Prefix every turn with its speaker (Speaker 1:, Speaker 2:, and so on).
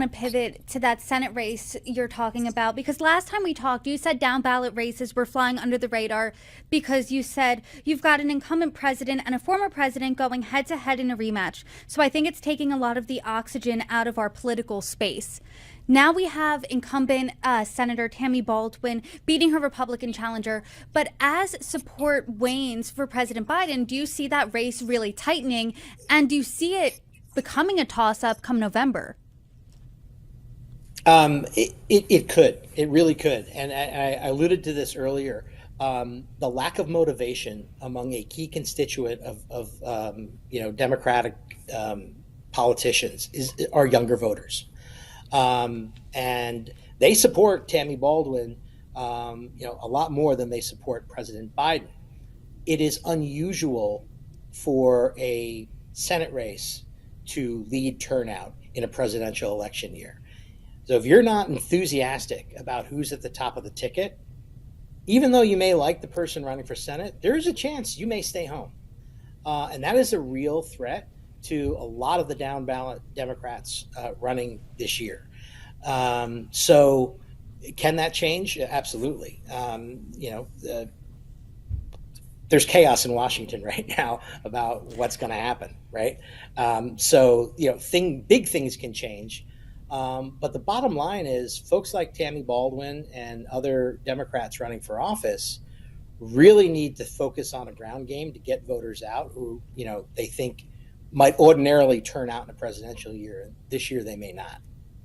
Speaker 1: want to pivot to that Senate race you're talking about, because last time we talked, you said down ballot races were flying under the radar because you said you've got an incumbent president and a former president going head to head in a rematch. So I think it's taking a lot of the oxygen out of our political space. Now we have incumbent Senator Tammy Baldwin beating her Republican challenger. But as support wanes for President Biden, do you see that race really tightening? And do you see it becoming a toss-up come November?
Speaker 2: It could. It really could. And I alluded to this earlier. The lack of motivation among a key constituent of Democratic politicians are younger voters. And they support Tammy Baldwin, a lot more than they support President Biden. It is unusual for a Senate race to lead turnout in a presidential election year. So if you're not enthusiastic about who's at the top of the ticket, even though you may like the person running for Senate, there is a chance you may stay home. And that is a real threat to a lot of the down ballot Democrats running this year. So can that change? Absolutely. There's chaos in Washington right now about what's going to happen, right? Big things can change. But the bottom line is folks like Tammy Baldwin and other Democrats running for office really need to focus on a ground game to get voters out who, they think might ordinarily turn out in a presidential year. This year, they may not.